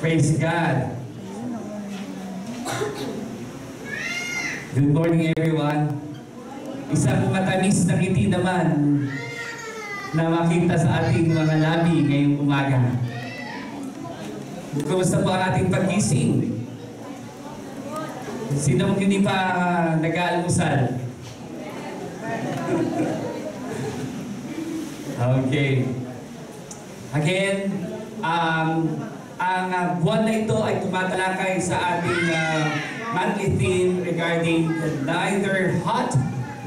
Praise God. Good morning, everyone. Isang matamis na ngiti naman na makita sa ating mga labi ngayong umaga. Kumusta po ang ating pagkising? Sino hindi pa nag-aalmusal? Okay. Again, ang buwan na ito ay tumatalakay sa ating monthly theme regarding neither hot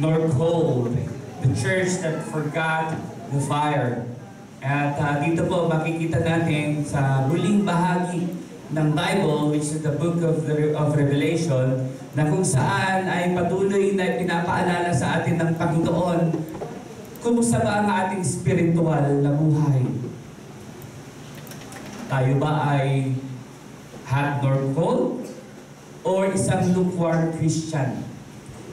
nor cold. The church that forgot the fire. At dito po makikita natin sa huling bahagi ng Bible, which is the book of Revelation, na kung saan ay patuloy na pinapaalala sa atin ng Panginoon kumusta ba ang ating spiritual na buhay. Tayo ba ay hot nor cold? Or isang lukewarm Christian?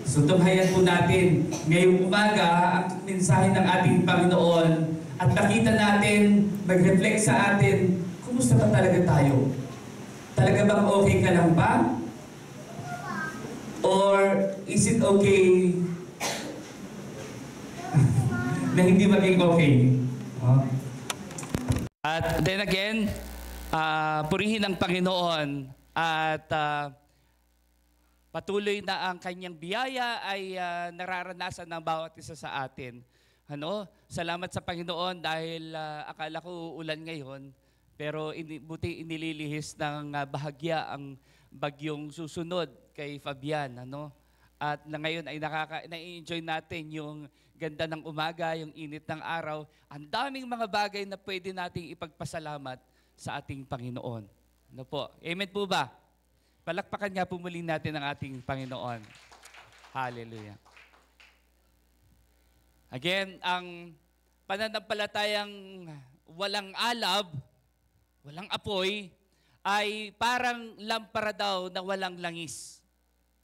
So tunghayan po natin ngayong umaga ang mensahe ng ating Panginoon at nakita natin, mag-reflect sa atin, kumusta ba talaga tayo? Talaga bang okay ka lang ba? Or is it okay na hindi maging okay? At then again, purihin ang Panginoon at patuloy na ang kanyang biyaya ay nararanasan ng bawat isa sa atin. Salamat sa Panginoon dahil akala ko ulan ngayon, pero buti inililihis ng bahagya ang bagyong susunod kay Fabian. At na ngayon ay na-enjoy natin yung ganda ng umaga, yung init ng araw. Ang daming mga bagay na pwede nating ipagpasalamat sa ating Panginoon. Ano po? Amen po ba? Palakpakan nga po muli natin ang ating Panginoon. Hallelujah. Again, ang pananampalatayang walang alab, walang apoy, ay parang lampara daw na walang langis.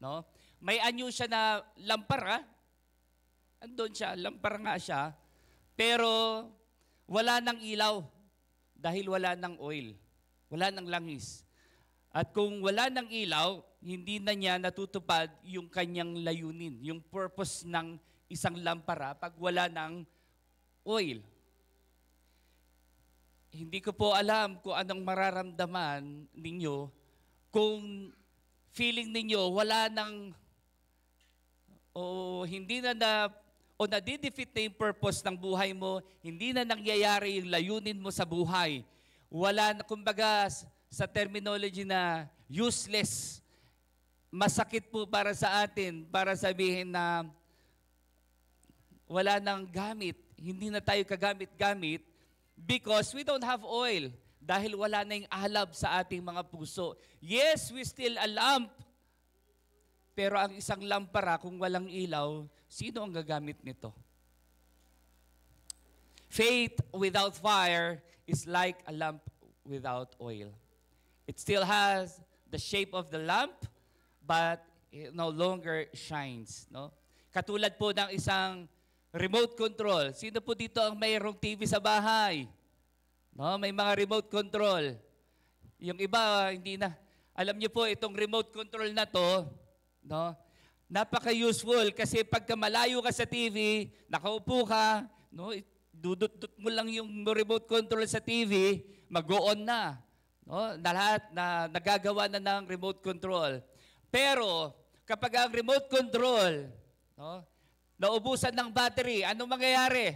No? May anyo siya na lampara. Andun siya, lampara nga siya. Pero wala ng ilaw dahil wala ng oil. Wala ng langis. At kung wala ng ilaw, hindi na niya natutupad yung kanyang layunin, yung purpose ng isang lampara pag wala ng oil. Hindi ko po alam kung anong mararamdaman ninyo kung feeling ninyo wala ng hindi na nadidefeat na yung purpose ng buhay mo, hindi na nangyayari yung layunin mo sa buhay. Wala na, kumbaga, sa terminology na useless, masakit po para sa atin, para sabihin na wala nang gamit, hindi na tayo kagamit-gamit because we don't have oil, dahil wala na yung alab sa ating mga puso. Yes, we still a lamp, pero ang isang lampara, kung walang ilaw, sino ang gagamit nito? Faith without fire is like a lamp without oil. It still has the shape of the lamp, but it no longer shines. No? Katulad po ng isang remote control. Sino po dito ang mayroong TV sa bahay? No? May mga remote control. Yung iba, hindi na. Alam niyo po, itong remote control na to, no? Napaka-useful kasi pagka malayo ka sa TV, nakaupo ka, no? Dudut-dut mo lang yung remote control sa TV, mag-go-on na. No? Na lahat na nagagawa na ng remote control. Pero kapag ang remote control, no, naubusan ng battery, anong mangyayari?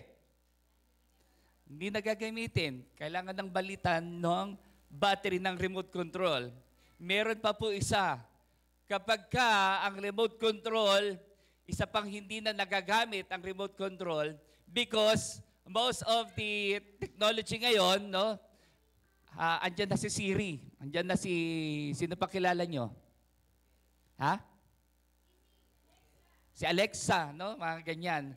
Hindi nagagamitin. Kailangan ng balitan ng battery ng remote control. Meron pa po isa. Kapag ang remote control, isa pang hindi na nagagamit ang remote control because most of the technology ngayon, no, andyan na si Siri. Andyan na sino pa kilala nyo? Ha? Si Alexa, no? Mga ganyan.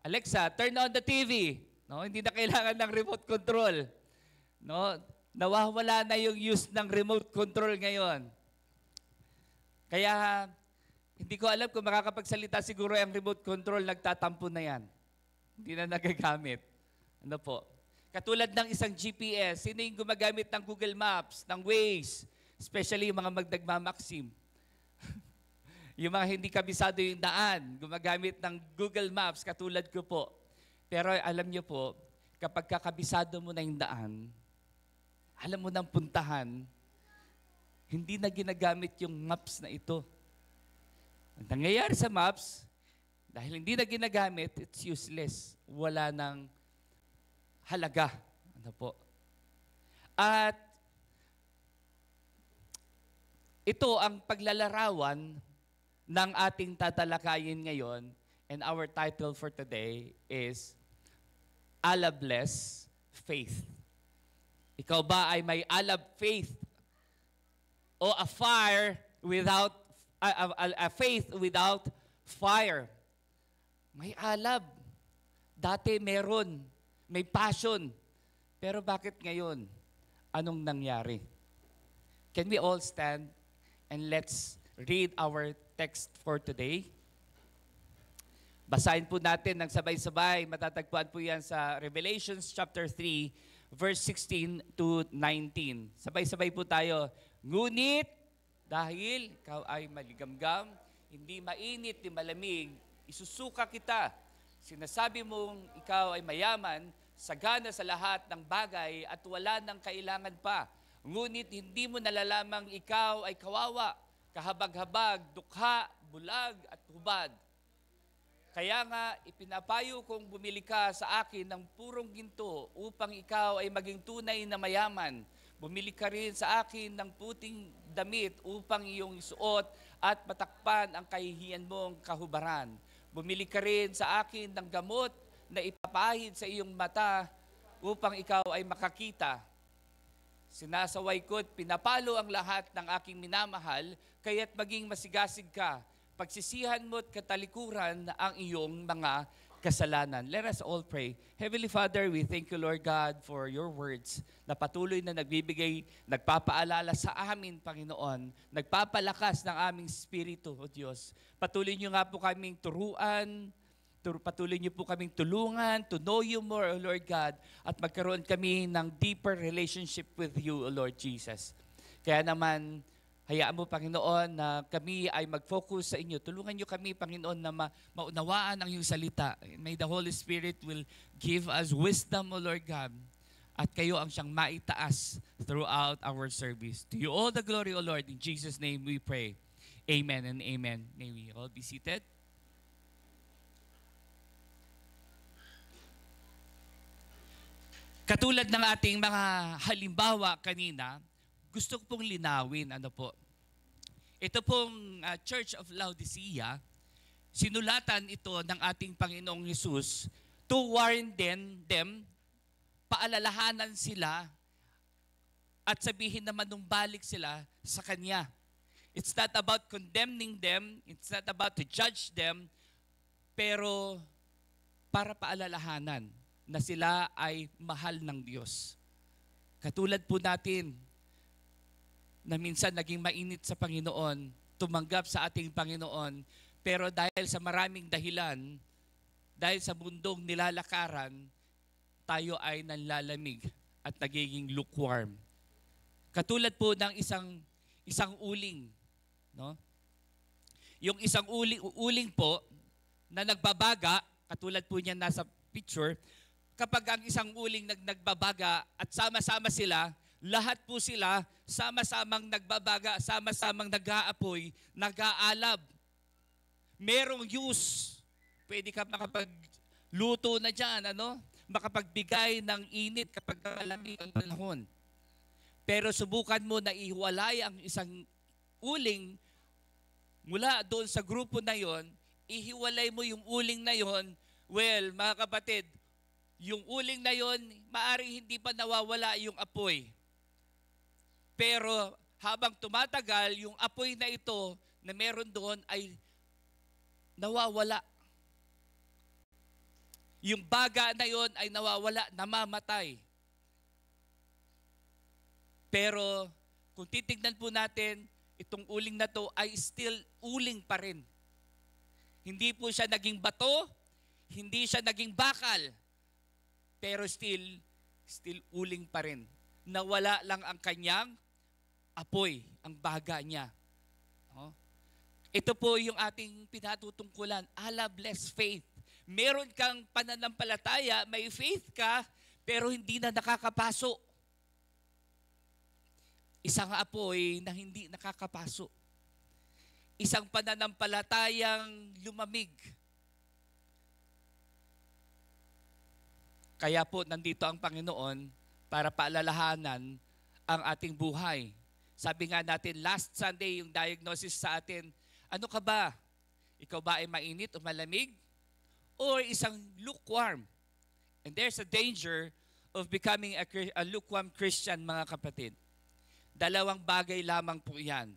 Alexa, turn on the TV. No? Hindi na kailangan ng remote control. No? Nawawala na yung use ng remote control ngayon. Kaya, hindi ko alam kung makakapagsalita siguro ang remote control, nagtatampo na yan. Hindi na nagagamit. Ano po? Katulad ng isang GPS, sino yung gumagamit ng Google Maps, ng Waze, especially yung mga magdagmamaksim. Yung mga hindi kabisado yung daan, gumagamit ng Google Maps, katulad ko po. Pero alam niyo po, kapag kakabisado mo na yung daan, alam mo nang puntahan, hindi na ginagamit yung maps na ito. Ang nangyayari sa maps, dahil hindi na ginagamit, it's useless. Wala nang halaga. Ano po? At ito ang paglalarawan ng ating tatalakayin ngayon, and our title for today is Alabless Faith. Ikaw ba ay may alab faith o a fire without a faith without fire? May alab. Dati meron. May passion. Pero bakit ngayon? Anong nangyari? Can we all stand and let's read our text for today? Basahin po natin ng sabay-sabay. Matatagpuan po yan sa Revelations chapter 3, verse 16 to 19. Sabay-sabay po tayo. Ngunit, dahil ikaw ay maligamgam, hindi mainit ni malamig, isusuka kita. Sinasabi mong ikaw ay mayaman, sagana sa lahat ng bagay at wala ng kailangan pa. Ngunit hindi mo nalalamang ikaw ay kawawa, kahabag-habag, dukha, bulag at hubad. Kaya nga, ipinapayo kong bumili ka sa akin ng purong ginto upang ikaw ay maging tunay na mayaman. Bumili ka rin sa akin ng puting damit upang iyong isuot at matakpan ang kahihiyan mong kahubaran. Bumili ka rin sa akin ng gamot na ipapahid sa iyong mata upang ikaw ay makakita. Sinasaway ko't pinapalo ang lahat ng aking minamahal, kaya't maging masigasig ka. Pagsisihan mo't katalikuran ang iyong mga kasalanan. Let us all pray. Heavenly Father, we thank you, Lord God, for your words na patuloy na nagbibigay, nagpapaalala sa amin, Panginoon, nagpapalakas ng aming spirito, O Diyos. Patuloy niyo nga po kaming turuan, patuloy niyo po kaming tulungan to know you more, O Lord God, at magkaroon kami ng deeper relationship with you, O Lord Jesus. Kaya naman, hayaan mo, Panginoon, na kami ay mag-focus sa inyo. Tulungan niyo kami, Panginoon, na maunawaan ang iyong salita. May the Holy Spirit will give us wisdom, O Lord God, at kayo ang siyang maitaas throughout our service. To you all the glory, O Lord. In Jesus' name we pray. Amen and amen. May we all be seated. Katulad ng ating mga halimbawa kanina, gusto ko pong linawin, ito pong Church of Laodicea, sinulatan ito ng ating Panginoong Hesus to warn them, paalalahanan sila, at sabihin naman nung balik sila sa Kanya. It's not about condemning them, it's not about to judge them, pero para paalalahanan na sila ay mahal ng Diyos. Katulad po natin, na minsan naging mainit sa Panginoon, tumanggap sa ating Panginoon, pero dahil sa maraming dahilan, dahil sa mundong nilalakaran, tayo ay nanlalamig at nagiging lukewarm. Katulad po ng isang uling, no? Yung isang uling po na nagbabaga, katulad po niya nasa picture, kapag ang isang uling nagbabaga at sama-sama sila, lahat po sila sama-samang nagbabaga, sama-samang nag-aapoy, nag-aalab. Merong use. Pwede ka makapagluto na dyan, makapagbigay ng init kapag malamig ang panahon. Pero subukan mo na ihiwalay ang isang uling mula doon sa grupo na yon, ihiwalay mo yung uling na yon, well, mga kapatid, yung uling na yon, maaring hindi pa nawawala yung apoy. Pero habang tumatagal, yung apoy na ito na meron doon ay nawawala. Yung baga na yon ay nawawala, namamatay. Pero kung titignan po natin, itong uling na to ay still uling pa rin. Hindi po siya naging bato, hindi siya naging bakal, pero still still uling pa rin. Nawala lang ang kanyang apoy, ang baga niya. No? Ito po yung ating pinatutungkulan, Allah bless faith. Meron kang pananampalataya, may faith ka, pero hindi na nakakapaso. Isang apoy na hindi nakakapaso. Isang pananampalatayang lumamig. Kaya po nandito ang Panginoon para paalalahanan ang ating buhay. Sabi nga natin last Sunday yung diagnosis sa atin, ano ka ba? Ikaw ba ay mainit o malamig? Or isang lukewarm? And there's a danger of becoming a lukewarm Christian, mga kapatid. Dalawang bagay lamang po yan.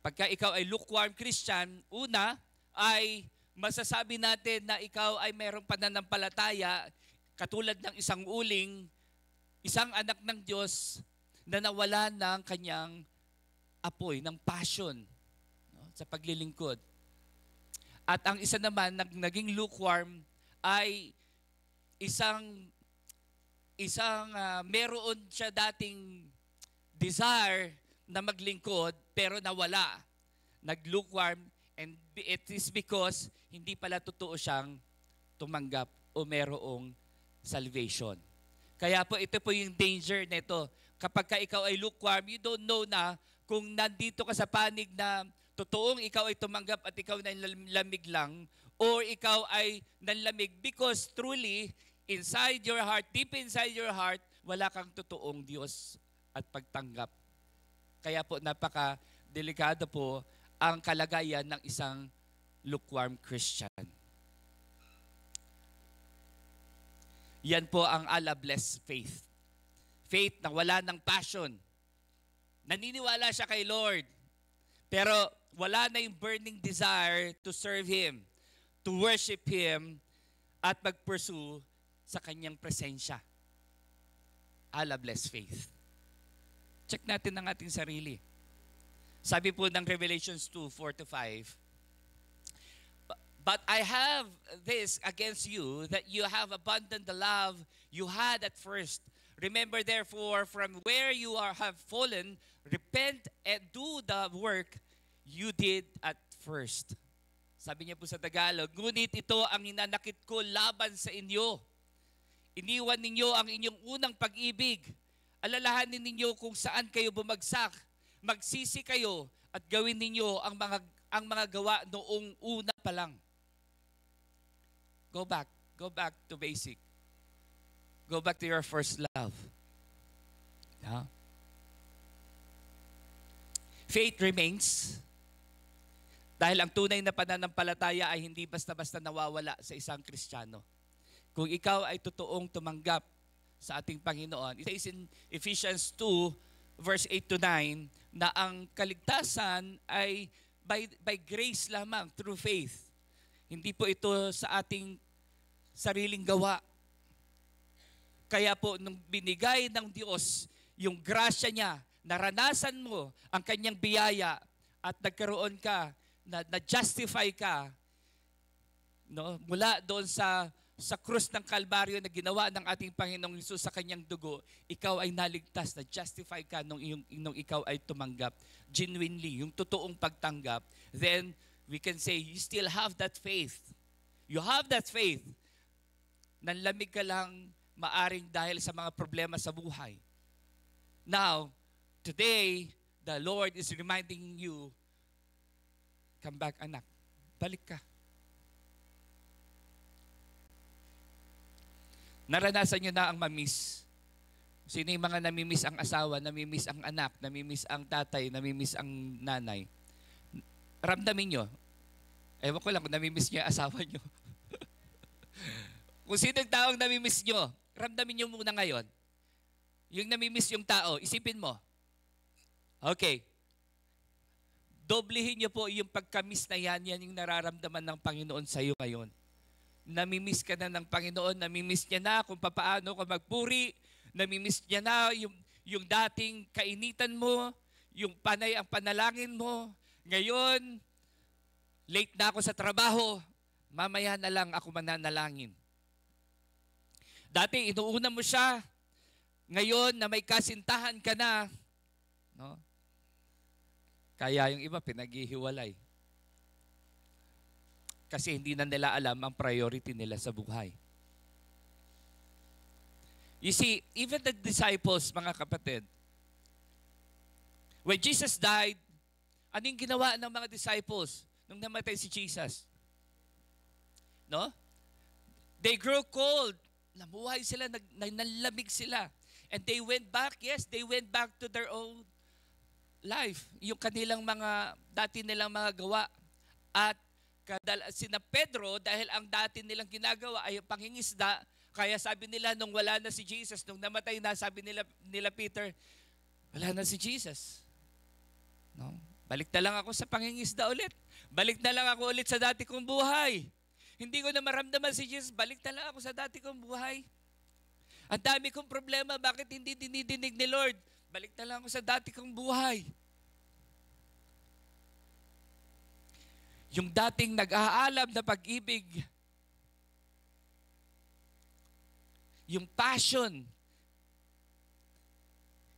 Pagka ikaw ay lukewarm Christian, una ay masasabi natin na ikaw ay mayroong pananampalataya katulad ng isang uling, isang anak ng Diyos na nawala ng kanyang apoy, ng passion, no, sa paglilingkod. At ang isa naman, naging lukewarm, ay meron siya dating desire na maglingkod, pero nawala. Nag-lukewarm, and it is because hindi pala totoo siyang tumanggap o merong salvation. Kaya po ito po yung danger nito. Kapag ka ikaw ay lukewarm, you don't know na kung nandito ka sa panig na totoong ikaw ay tumanggap at ikaw na lamig lang, or ikaw ay nanlamig because truly, inside your heart, deep inside your heart, wala kang totoong Diyos at pagtanggap. Kaya po napaka-delikado po ang kalagayan ng isang lukewarm Christian. Yan po ang Allah blessed faith. Faith na wala ng passion. Naniniwala siya kay Lord, pero wala na yung burning desire to serve Him, to worship Him, at mag-pursue sa kanyang presensya. Allah blessed faith. Check natin ang ating sarili. Sabi po ng Revelations 2:4-5, but I have this against you, that you have abandoned the love you had at first. Remember therefore from where you have fallen, repent and do the work you did at first. Sabi niya po sa Tagalog, ngunit ito ang hinanakit ko laban sa inyo. Iniwan ninyo ang inyong unang pag-ibig. Alalahanin ninyo kung saan kayo bumagsak. Magsisi kayo at gawin ninyo ang mga gawa noong una pa lang. Go back to basic. Go back to your first love. Yeah. Faith remains dahil ang tunay na pananampalataya ay hindi basta-basta nawawala sa isang Kristiyano. Kung ikaw ay totoong tumanggap sa ating Panginoon, it says in Ephesians 2:8-9 na ang kaligtasan ay by grace lamang, through faith. Hindi po ito sa ating sariling gawa. Kaya po, nung binigay ng Diyos yung grasya niya, naranasan mo ang kanyang biyaya at nagkaroon ka, na-justify ka, no, mula doon sa krus ng Kalbaryo na ginawa ng ating Panginoong Hesus sa kanyang dugo, ikaw ay naligtas, na-justify ka nung ikaw ay tumanggap. Genuinely, yung totoong pagtanggap, then we can say, you still have that faith. You have that faith. Nanlamig ka lang, maaring dahil sa mga problema sa buhay. Now, today, the Lord is reminding you, come back anak, balik ka. Naranasan nyo na ang mamiss. Sino yung mga namimiss ang asawa, namimiss ang anak, namimiss ang tatay, namimiss ang nanay? Ramdamin nyo. Ewan ko lang kung namimiss nyo ang asawa nyo. Kung sino yung taong namimiss nyo, ramdamin nyo muna ngayon. Yung namimiss yung tao, isipin mo. Okay. Doblehin nyo po yung pagkamiss na yan yung nararamdaman ng Panginoon sa iyo ngayon. Namimiss ka na ng Panginoon, namimiss niya na kung paano ka magpuri, namimiss niya na yung dating kainitan mo, yung panay ang panalangin mo. Ngayon, late na ako sa trabaho, mamaya na lang ako mananalangin. Dati, inuuna mo siya, Ngayon na may kasintahan ka na, no? Kaya yung iba pinaghihiwalay. Kasi hindi na nila alam ang priority nila sa buhay. You see, even the disciples, mga kapatid, when Jesus died, ano yung ginawa ng mga disciples nung namatay si Jesus? No? They grew cold. Namuhay sila, nalamig sila. And they went back, yes, they went back to their own life. Yung kanilang mga, dati nilang mga gawa. At sina Pedro, dahil ang dati nilang ginagawa ay panghingisda, kaya sabi nila nung wala na si Jesus, nung namatay na, sabi nila Peter, wala na si Jesus. No? Balik na lang ako sa pangingisda ulit. Balik na lang ako ulit sa dati kong buhay. Hindi ko na maramdaman si Jesus, balik na lang ako sa dati kong buhay. Ang dami kong problema, bakit hindi dinidinig ni Lord? Balik na lang ako sa dati kong buhay. Yung dating nag-aalam na pag-ibig, yung passion,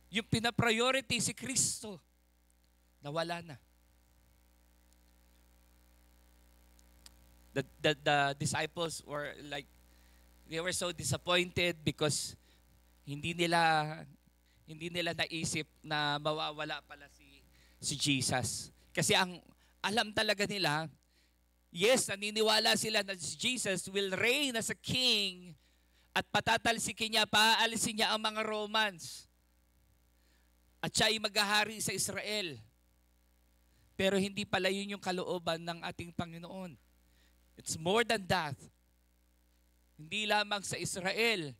yung pinapriority si Kristo, nawala na. The disciples were like, they were so disappointed because hindi nila naisip na mawawala pala si Jesus. Kasi ang alam talaga nila, yes, naniniwala sila na si Jesus will reign as a king at patatalsikin niya, paalisin niya ang mga Romans. At siya ay maghahari sa Israel. Pero hindi pala yun yung kalooban ng ating Panginoon. It's more than that. Hindi lamang sa Israel,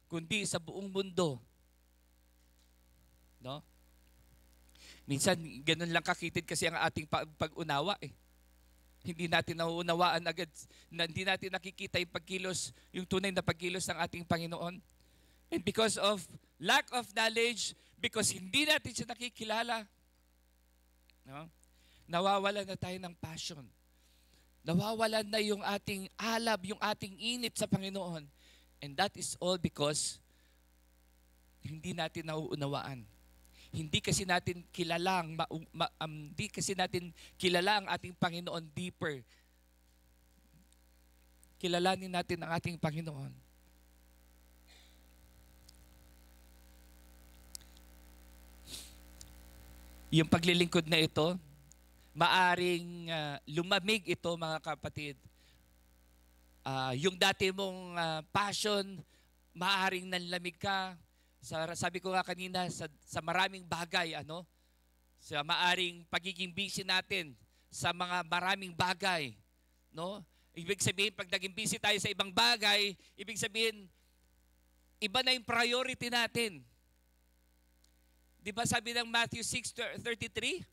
kundi sa buong mundo. No? Minsan, ganun lang kakitid kasi ang ating pag-unawa eh. Hindi natin nauunawaan agad, hindi natin nakikita yung pagkilos, yung tunay na pagkilos ng ating Panginoon. And because of lack of knowledge, because hindi natin siya nakikilala, no? Nawawalan na tayo ng passion. Nawawalan na yung ating alab, yung ating init sa Panginoon. And that is all because hindi natin nauunawaan. Hindi kasi natin kilala ang ating Panginoon deeper. Kilalanin natin ang ating Panginoon. Yung paglilingkod na ito, maaring lumamig ito, mga kapatid. Yung dati mong passion, maaring nanlamig ka. Sabi ko nga kanina, sa maraming bagay, sa maaring pagiging busy natin sa mga maraming bagay, no? Ibig sabihin, pag naging busy tayo sa ibang bagay, ibig sabihin, iba na yung priority natin. Di ba sabi ng Matthew 6:33?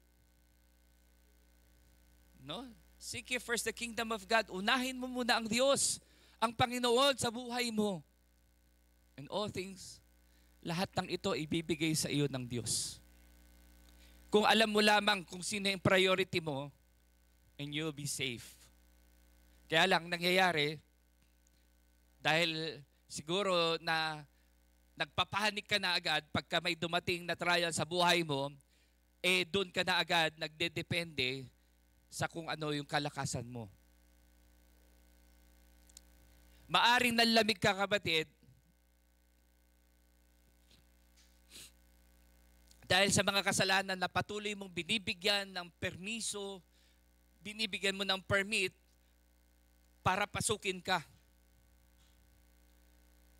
No? Seek ye first the kingdom of God. Unahin mo muna ang Diyos, ang Panginoon sa buhay mo. And all things, lahat ng ito ibibigay sa iyo ng Diyos. Kung alam mo lamang kung sino yung priority mo, and you'll be safe. Kaya lang nangyayari, dahil siguro na nagpapanik ka na agad pagka may dumating na trial sa buhay mo, doon ka na agad nagdedepende sa kung ano yung kalakasan mo. Maaring nanlamig ka, kapatid, dahil sa mga kasalanan na patuloy mong binibigyan ng permiso, binibigyan mo ng permit para pasukin ka.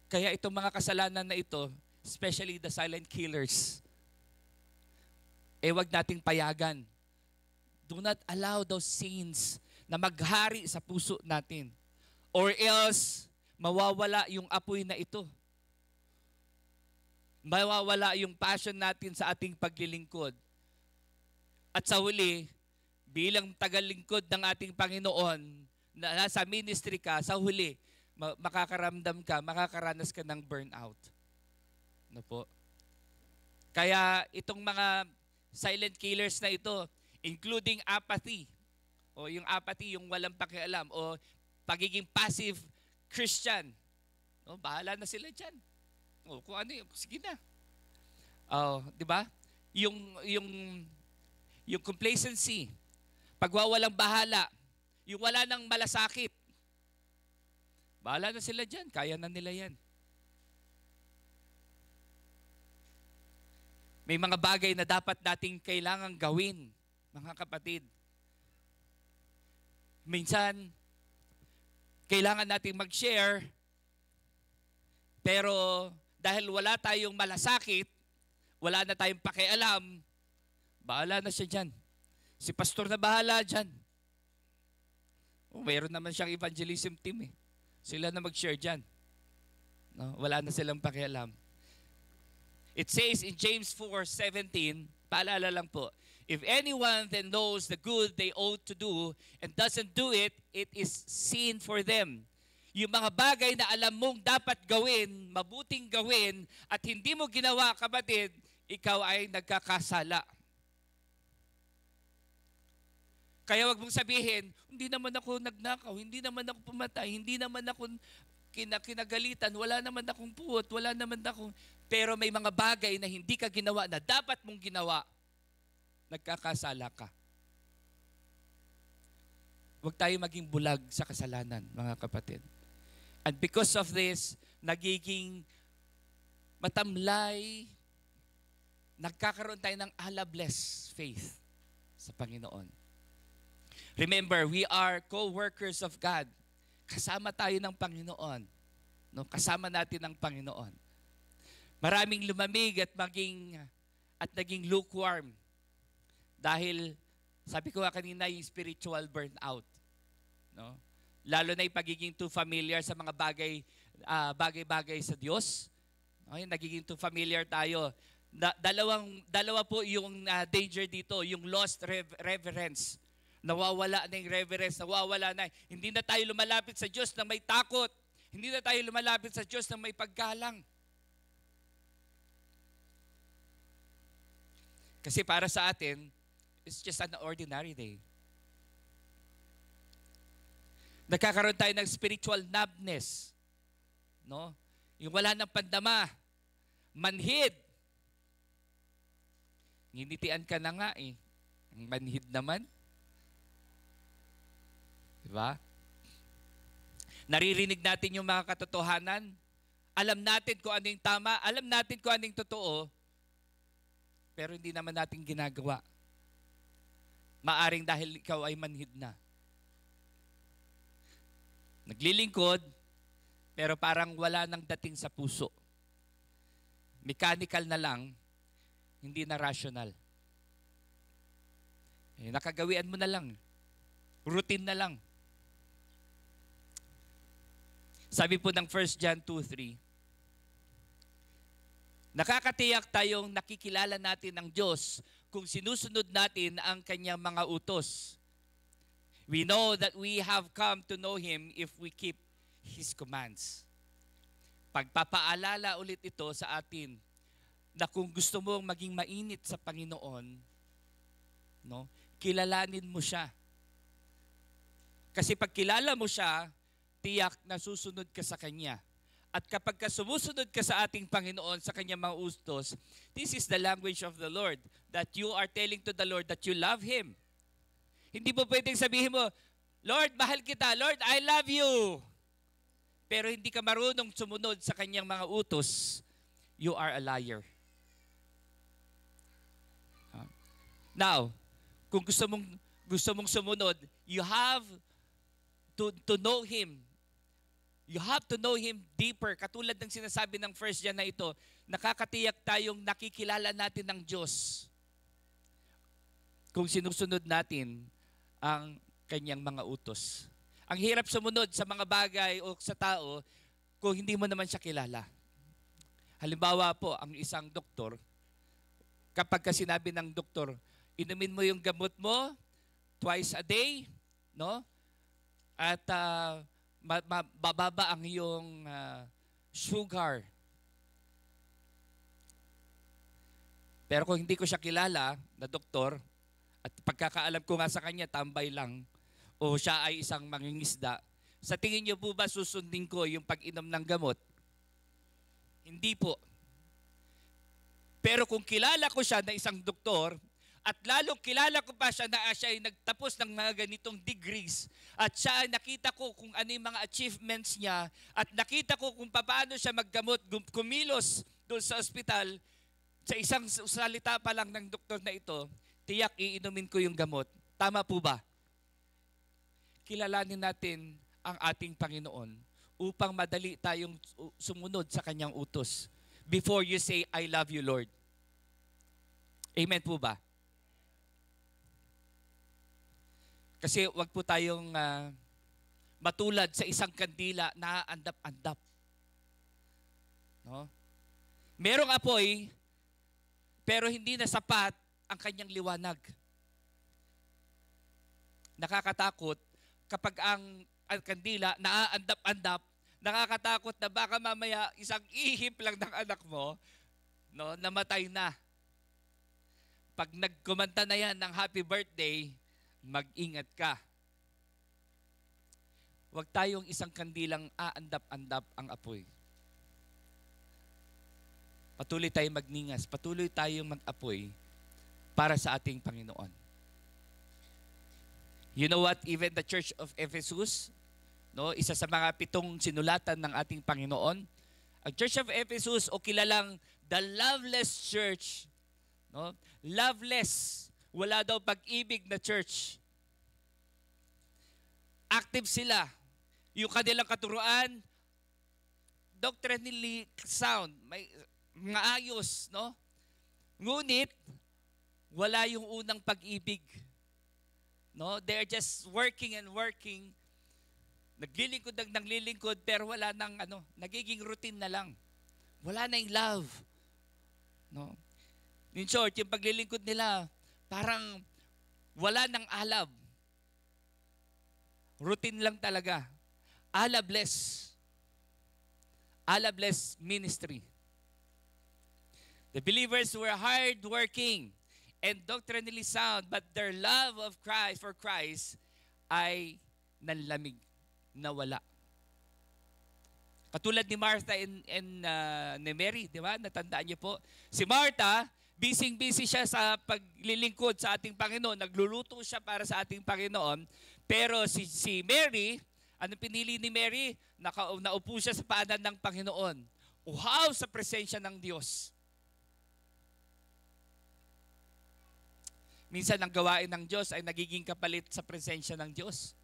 Kaya itong mga kasalanan na ito, especially the silent killers, wag nating payagan. Do not allow those sins na maghari sa puso natin. Or else, mawawala yung apoy na ito. Mawawala yung passion natin sa ating paglilingkod. At sa huli, bilang tagalingkod ng ating Panginoon, na nasa ministry ka, sa huli, makakaranas ka ng burnout. Ano po? Kaya itong mga silent killers na ito, including apathy, o yung apathy, yung walang pakialam, o pagiging passive Christian, no, bahala na sila dyan. O, kung ano yung, sige na. Oh, di ba? Yung, yung, yung complacency, pagwawalang bahala, yung wala nang malasakit, bahala na sila dyan, kaya na nila yan. May mga bagay na dapat nating kailangang gawin, mga kapatid. Minsan, kailangan nating mag-share, pero dahil wala tayong malasakit, wala na tayong pakialam, bahala na siya dyan. Si pastor na bahala dyan. Oh, mayroon naman siyang evangelism team eh. Sila na mag-share dyan. No? Wala na silang pakialam. It says in James 4:17, paalala lang po, if anyone then knows the good they ought to do and doesn't do it, it is sin for them. Yung mga bagay na alam mong dapat gawin, mabuting gawin, at hindi mo ginawa, kapatid, ikaw ay nagkakasala. Kaya wag mong sabihin, hindi naman ako nagnakaw, hindi naman ako pumatay, hindi naman ako kinagalitan, wala naman akong puwot, wala naman akong... Pero may mga bagay na hindi ka ginawa na dapat mong ginawa, nagkakasala ka. Huwag tayo maging bulag sa kasalanan, mga kapatid. And because of this, nagiging matamlay, nagkakaroon tayo ng alabless faith sa Panginoon. Remember, we are co-workers of God. Kasama tayo ng Panginoon. No? Kasama natin ang Panginoon. Maraming lumamig at naging lukewarm. Dahil, sabi ko nga kanina, yung spiritual burnout. No? Lalo na yung pagiging too familiar sa mga bagay-bagay sa Diyos. Okay, nagiging too familiar tayo. Dalawa po yung danger dito, yung lost reverence. Nawawala na yung reverence, nawawala na. Hindi na tayo lumalapit sa Diyos na may takot. Hindi na tayo lumalapit sa Diyos na may paggalang. Kasi para sa atin, it's just an ordinary day. Nagkakaroon tayo ng spiritual numbness. No? Yung wala ng pandama. Manhid. Nginitian ka na nga eh. Ang manhid naman. Diba? Naririnig natin yung mga katotohanan. Alam natin kung ano yung tama. Alam natin kung ano yung totoo. Pero hindi naman natin ginagawa. Maaring dahil ikaw ay manhid na. Naglilingkod, pero parang wala nang dating sa puso. Mechanical na lang, hindi na rational. Nakagawian mo na lang. Routine na lang. Sabi po ng 1 John 2:3, nakakatiyak tayong nakikilala natin ang Diyos kung sinusunod natin ang kanyang mga utos. We know that we have come to know Him if we keep His commands. Pagpapaalala ulit ito sa atin na kung gusto mong maging mainit sa Panginoon, no, kilalanin mo siya. Kasi pag kilala mo siya, tiyak na susunod ka sa Kanya. At kapag sumusunod ka sa ating Panginoon, sa Kanyang mga utos, this is the language of the Lord, that you are telling to the Lord that you love Him. Hindi mo pwedeng sabihin mo, Lord, mahal kita. Lord, I love you. Pero hindi ka marunong sumunod sa Kanyang mga utos, you are a liar. Now, kung gusto mong sumunod, you have to know Him. You have to know Him deeper. Katulad ng sinasabi ng 1 John na ito, nakakatiyak tayong nakikilala natin ng Diyos kung sinusunod natin ang Kanyang mga utos. Ang hirap sumunod sa mga bagay o sa tao kung hindi mo naman siya kilala. Halimbawa po, ang isang doktor, kapag sinabi ng doktor, inumin mo yung gamot mo twice a day, no? At bababa ang iyong sugar. Pero kung hindi ko siya kilala na doktor, at pagkakaalam ko nga sa kanya, tambay lang, o siya ay isang mangingisda, sa tingin niyo po ba susundin ko yung pag-inom ng gamot? Hindi po. Pero kung kilala ko siya na isang doktor, at lalong kilala ko pa siya na siya ay nagtapos ng mga ganitong degrees, at siya nakita ko kung ano yung mga achievements niya, at nakita ko kung paano siya maggamot, kumilos doon sa ospital, sa isang salita pa lang ng doktor na ito, tiyak iinumin ko yung gamot. Tama po ba? Kilalanin natin ang ating Panginoon upang madali tayong sumunod sa kanyang utos. Before you say, I love you, Lord. Amen po ba? Kasi wag po tayong matulad sa isang kandila na andap-andap. No? Merong apoy, pero hindi na sapat ang kanyang liwanag. Nakakatakot kapag ang kandila naaandap-andap, nakakatakot na baka mamaya isang ihip lang ng anak mo, no, namatay na. Pag nagkumanta na yan ng happy birthday, mag-ingat ka. Huwag tayong isang kandilang aandap-andap ang apoy. Patuloy tayong magningas, patuloy tayong mag-apoy para sa ating Panginoon. You know what? Even the Church of Ephesus, no, isa sa mga 7 sinulatan ng ating Panginoon, ang Church of Ephesus o kilalang the loveless church, no? Loveless. Wala daw pag-ibig na church. Active sila. Yung kanilang katuruan, doctrinally sound, may mga ayos, no? Ngunit, wala yung unang pag-ibig. No? They're just working and working. Naglilingkod ng naglilingkod, pero wala nang nagiging routine na lang. Wala na yung love. No? In short, yung paglilingkod nila, parang wala nang alab. Routine lang talaga. Alabless. Alabless ministry. The believers were hard-working and doctrinally sound, but their love of Christ for Christ ay nanlamig, nawala. Katulad ni Martha and ni Mary, di ba? Natandaan niyo po. Si Martha, busy-busy siya sa paglilingkod sa ating Panginoon. Nagluluto siya para sa ating Panginoon. Pero si Mary, ano pinili ni Mary? Naupo siya sa paanan ng Panginoon. Uhaw sa presensya ng Diyos. Minsan ang gawain ng Diyos ay nagiging kapalit sa presensya ng Diyos.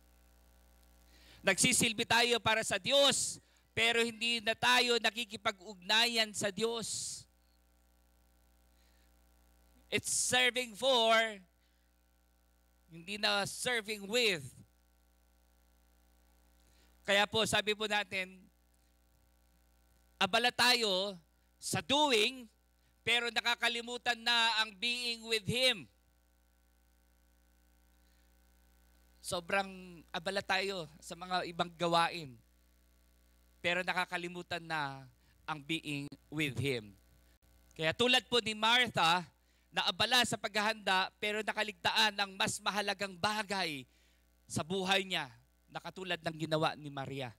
Nagsisilbi tayo para sa Diyos, pero hindi na tayo nakikipag-ugnayan sa Diyos. It's serving for, hindi na serving with. Kaya po, sabi po natin, abala tayo sa doing, pero nakakalimutan na ang being with Him. Sobrang abala tayo sa mga ibang gawain, pero nakakalimutan na ang being with Him. Kaya tulad po ni Martha, naabala sa paghahanda pero nakaligtaan ng mas mahalagang bagay sa buhay niya na katulad ng ginawa ni Maria.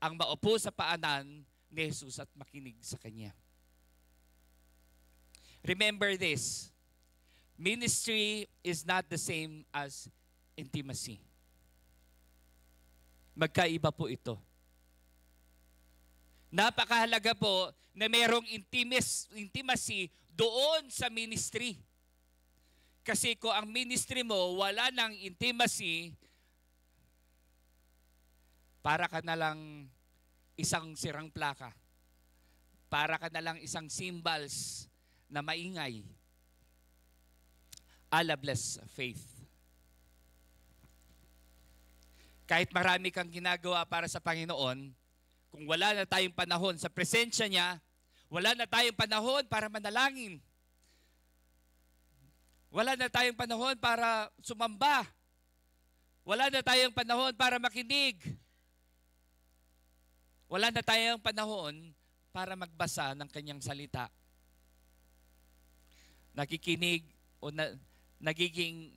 Ang maupo sa paanan ni Jesus at makinig sa Kanya. Remember this, ministry is not the same as intimacy. Magkaiba po ito. Napakahalaga po na mayroong intimacy doon sa ministry. Kasi kung ang ministry mo wala ng intimacy, para ka na lang isang sirang plaka. Para ka na lang isang cymbals na maingay. Alabless faith. Kahit marami kang ginagawa para sa Panginoon, kung wala na tayong panahon sa presensya niya, wala na tayong panahon para manalangin. Wala na tayong panahon para sumamba. Wala na tayong panahon para makinig. Wala na tayong panahon para magbasa ng kanyang salita. Nakikinig o nagiging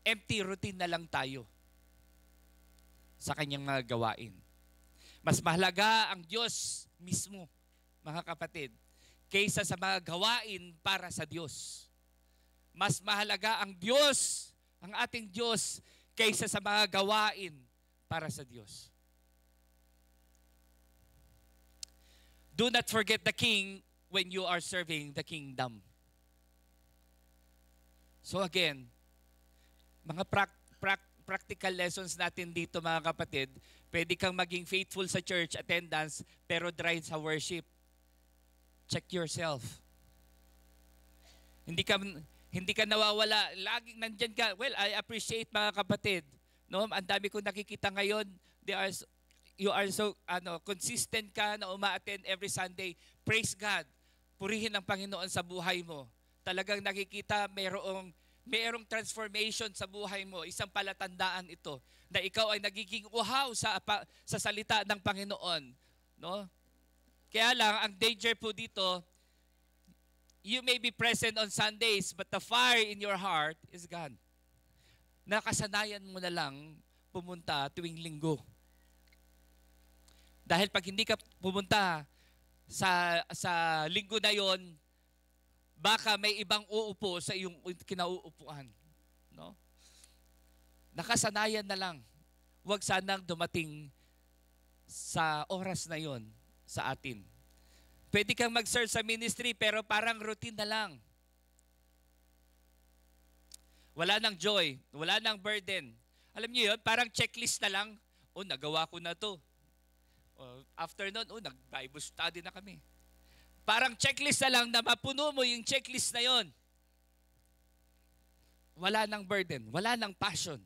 empty routine na lang tayo sa kanyang mga gawain. Mas mahalaga ang Diyos mismo, mga kapatid, kaysa sa mga gawain para sa Diyos. Mas mahalaga ang Diyos, ang ating Diyos, kaysa sa mga gawain para sa Diyos. Do not forget the King when you are serving the kingdom. So again, mga practical lessons natin dito, mga kapatid. Pwede kang maging faithful sa church attendance pero dry sa worship. Check yourself. Hindi ka nawawala. Laging nandyan ka. Well, I appreciate, mga kapatid. No, ang dami kong nakikita ngayon. You are so consistent ka na uma-attend every Sunday. Praise God. Purihin ang Panginoon sa buhay mo. Talagang nakikita mayroong transformation sa buhay mo. Isang palatandaan ito na ikaw ay nagiging uhaw sa salita ng Panginoon. No? Kaya lang, ang danger po dito, you may be present on Sundays, but the fire in your heart is gone. Nakasanayan mo na lang pumunta tuwing linggo. Dahil pag hindi ka pumunta sa linggo na yon, baka may ibang uupo sa iyong kinauupuan. No? Nakasanayan na lang. Huwag sanang dumating sa oras na yon sa atin. Pwede kang mag-serve sa ministry pero parang routine na lang. Wala nang joy, wala nang burden. Alam niyo yun, parang checklist na lang. Nagawa ko na to. After nun, nag-Bible study na kami. Parang checklist na lang na mapuno mo yung checklist na yon. Wala nang burden, wala nang passion.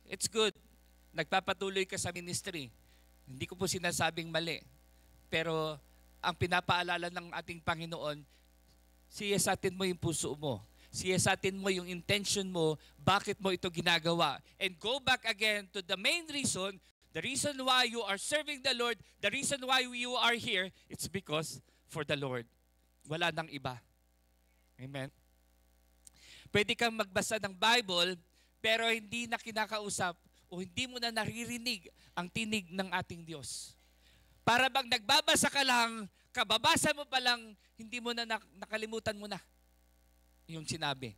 It's good. Nagpapatuloy ka sa ministry. Hindi ko po sinasabing mali. Pero ang pinapaalala ng ating Panginoon, siyasatin mo yung puso mo. Siyasatin mo yung intention mo, bakit mo ito ginagawa. And go back again to the main reason, the reason why you are serving the Lord, the reason why you are here, it's because for the Lord. Wala nang iba. Amen? Pwede kang magbasa ng Bible, pero hindi na kinakausap o hindi mo na naririnig ang tinig ng ating Diyos. Para bang nagbabasa ka lang, kababasa mo pa lang, hindi mo na nakalimutan mo na yung sinabi.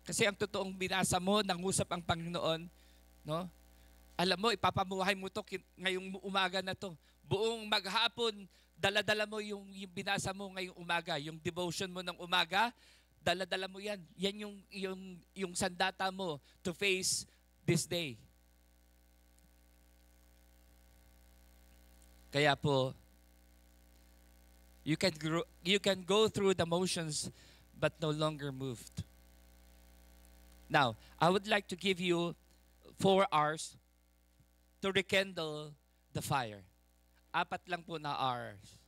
Kasi ang totoong binasa mo, nangusap ang Panginoon, no? Alam mo, ipapamuhay mo to ngayong umaga na to. Buong maghapon, dala-dala mo yung binasa mo ngayong umaga. Yung devotion mo ng umaga, dala-dala mo yan. Yan yung sandata mo to face this day. Kaya po, you can go through the motions but no longer moved. Now, I would like to give you 4 hours to rekindle the fire. 4 lang po na hours.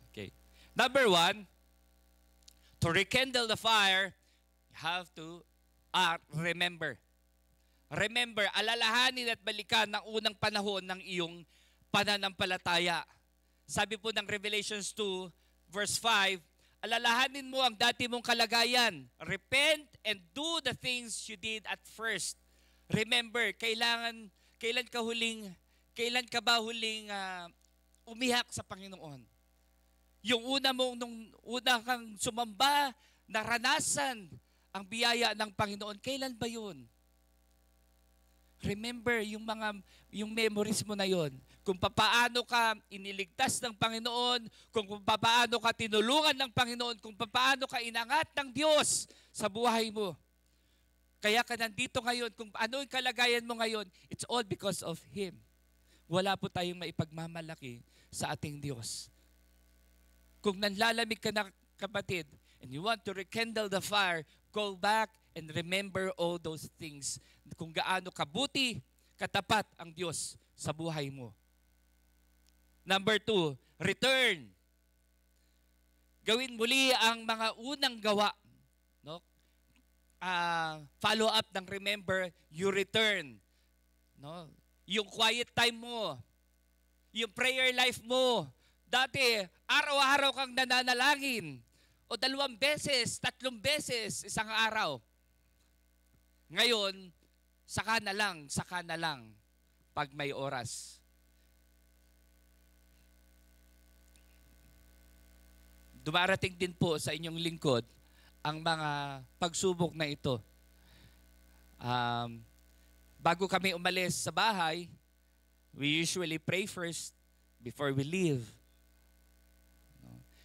Okay. Number 1, to rekindle the fire, you have to remember. Remember, alalahanin at balikan ng unang panahon ng iyong pananampalataya. Sabi po ng Revelations 2, verse 5, alalahanin mo ang dati mong kalagayan. Repent and do the things you did at first. Remember, kailan ka ba huling umihak sa Panginoon? Yung nung una kang sumamba, naranasan ang biyaya ng Panginoon, kailan ba yun? Remember yung memories mo na yon. Kung papaano ka iniligtas ng Panginoon, kung papaano ka tinulungan ng Panginoon, kung papaano ka inangat ng Diyos sa buhay mo. Kaya ka nandito ngayon, kung ano yung kalagayan mo ngayon, it's all because of Him. Wala po tayong maipagmamalaki sa ating Diyos. Kung nanlalamig ka na, kapatid, and you want to rekindle the fire, go back and remember all those things. Kung gaano kabuti, katapat ang Diyos sa buhay mo. Number 2, return. Gawin muli ang mga unang gawa. No? Follow up ng remember, you return. No? Yung quiet time mo, yung prayer life mo. Dati, araw-araw kang nananalangin. O 2 beses, 3 beses, isang araw. Ngayon, saka na lang pag may oras. Dumarating din po sa inyong lingkod ang mga pagsubok na ito. Bago kami umalis sa bahay, we usually pray first before we leave.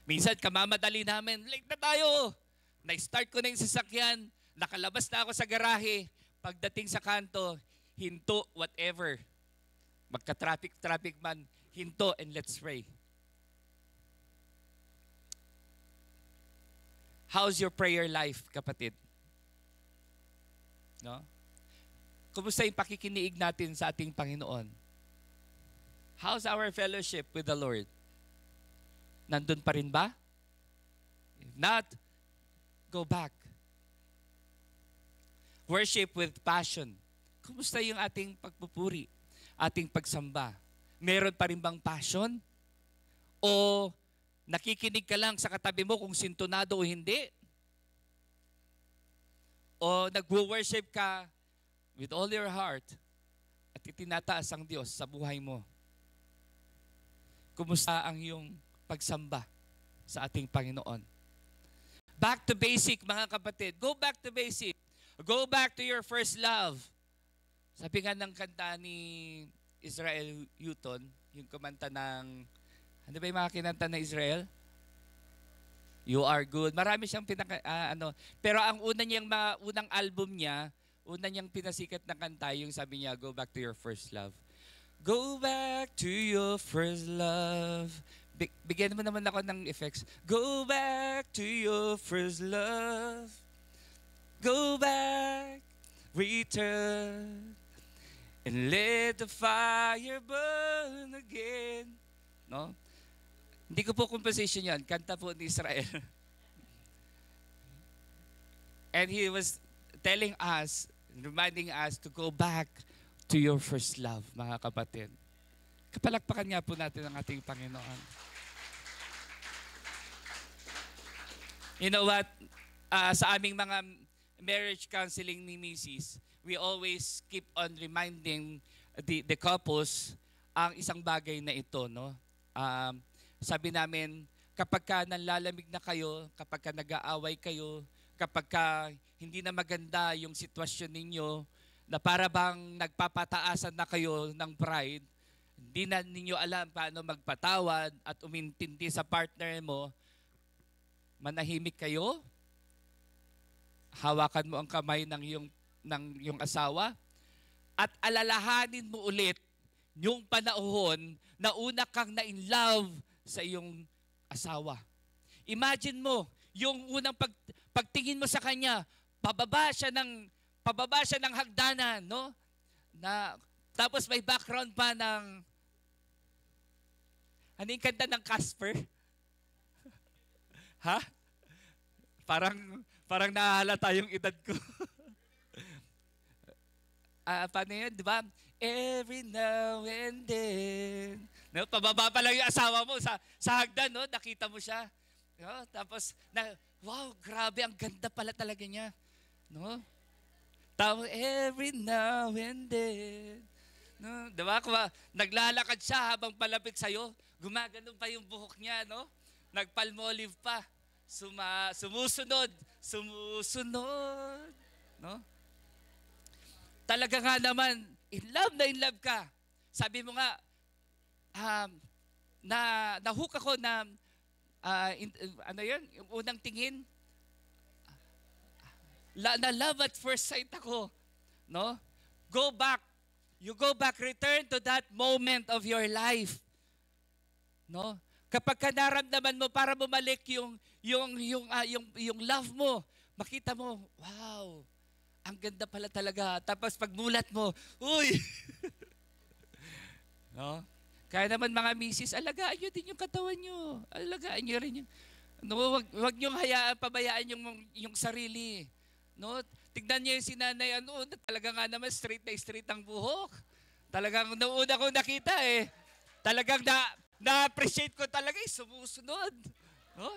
Minsan kamamadali namin, late na tayo. Na-start ko na yung sasakyan, nakalabas na ako sa garahe. Pagdating sa kanto, hinto, whatever. Magka-traffic man, hinto and let's pray. How's your prayer life, kapatid? No? Kumusta yung pakikiniig natin sa ating Panginoon? How's our fellowship with the Lord? Nandun pa rin ba? If not, go back. Worship with passion. Kumusta yung ating pagpupuri, ating pagsamba? Meron pa rin bang passion? O nakikinig ka lang sa katabi mo kung sintonado o hindi? O nagwo-worship ka with all your heart at itinataas ang Diyos sa buhay mo? Kumusta ang iyong pagsamba sa ating Panginoon? Back to basic, mga kapatid. Go back to basic. Go back to your first love. Sabi nga ng kanta ni Israel Houghton, yung kumanta ng, ano ba yung mga kinanta na Israel? You Are Good. Marami siyang pero ang unang album niya, una niyang pinasikat na kanta, yung sabi niya, Go Back to Your First Love. Go back to your first love. Bigyan mo naman ako ng effects. Go back to your first love. Go back, return, and let the fire burn again. No? Hindi ko po composition yan. Kanta po ni Israel. And he was telling us, reminding us to go back to your first love, mga kapatid. Kapalakpakan nga po natin ang ating Panginoon. You know what? Sa aming mga marriage counseling ni Mrs., we always keep on reminding the couples ang isang bagay na ito, no? Sabi namin, kapag ka nanlalamig na kayo, kapag ka nag-aaway kayo, kapag ka hindi na maganda yung sitwasyon ninyo, na para bang nagpapataasan na kayo ng pride, hindi na ninyo alam paano magpatawad at umintindi sa partner mo, manahimik kayo, hawakan mo ang kamay ng iyong asawa, at alalahanin mo ulit yung panahon na una kang na-in love sa iyong asawa. Imagine mo, yung unang pagtingin mo sa kanya, pababa siya ng hagdanan, no? Tapos may background pa ng, ano yung kanta ng Casper? Ha? Parang nahalata yung edad ko. Paano yun, di ba? Every now and then. No, pababa pa lang yung asawa mo sa hagdan, no? Nakita mo siya. No? Tapos, wow, grabe, ang ganda pala talaga niya. No? Tapos, every now and then. No? Di ba? Naglalakad siya habang palapit sa'yo, gumaganon pa yung buhok niya, no? Nagpalmolive pa. Sumusunod. No? Talaga nga naman, in love ka. Sabi mo nga, na-hook ako na, ano yun, yung unang tingin, na love at first sight ako. No? Go back. You go back, return to that moment of your life. No? Kapag ka naramdaman mo para bumalik yung love mo, makita mo, wow, ang ganda pala talaga. Tapos pagmulat mo, uy! No? Kaya naman mga misis, alagaan nyo din yung katawan nyo. Alagaan nyo rin yung, no, wag nyo pabayaan yung sarili. No? Tignan nyo yung sinanay, talaga nga naman straight ang buhok. Talagang nauna kong nakita talagang na-appreciate ko talaga sumusunod. No?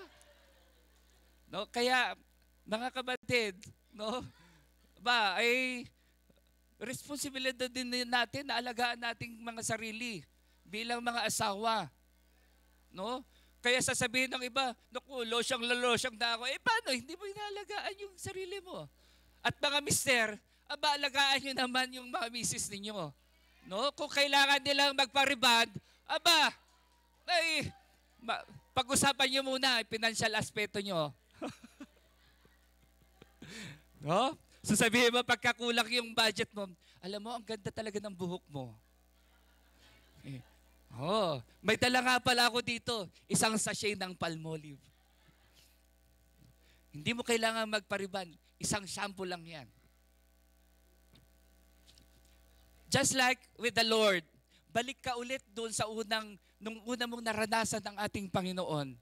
No? Kaya, mga kapatid, no? responsibilidad din natin na alagaan nating mga sarili bilang mga asawa. No? Kaya sasabihin ng iba, naku, losyang na ako. Paano? Hindi mo inaalagaan yung sarili mo. At mga mister, alagaan nyo naman yung mga misis ninyo. No? Kung kailangan nilang magpa-reband, pag-usapan nyo muna yung financial aspeto nyo. No? Sasabihin mo, pagkakulang yung budget mo, alam mo, ang ganda talaga ng buhok mo. May dala nga pala ako dito, isang sachet ng Palmolive. Hindi mo kailangan magpariban, isang shampoo lang yan. Just like with the Lord, balik ka ulit doon sa nung una mong naranasan ng ating Panginoon.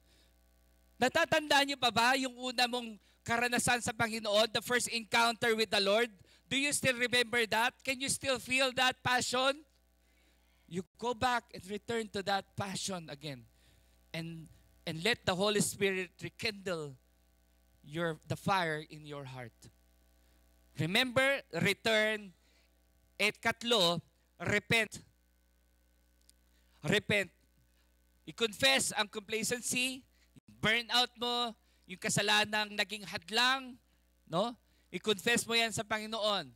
Natatandaan niyo pa ba yung una mong karanasan sa Panginoon, the first encounter with the Lord? Do you still remember that? Can you still feel that passion? You go back and return to that passion again. And let the Holy Spirit rekindle the fire in your heart. Remember, return. At katlo, repent. Repent. I-confess ang complacency, burnout mo, yung kasalanang naging hadlang, no? I-confess mo yan sa Panginoon.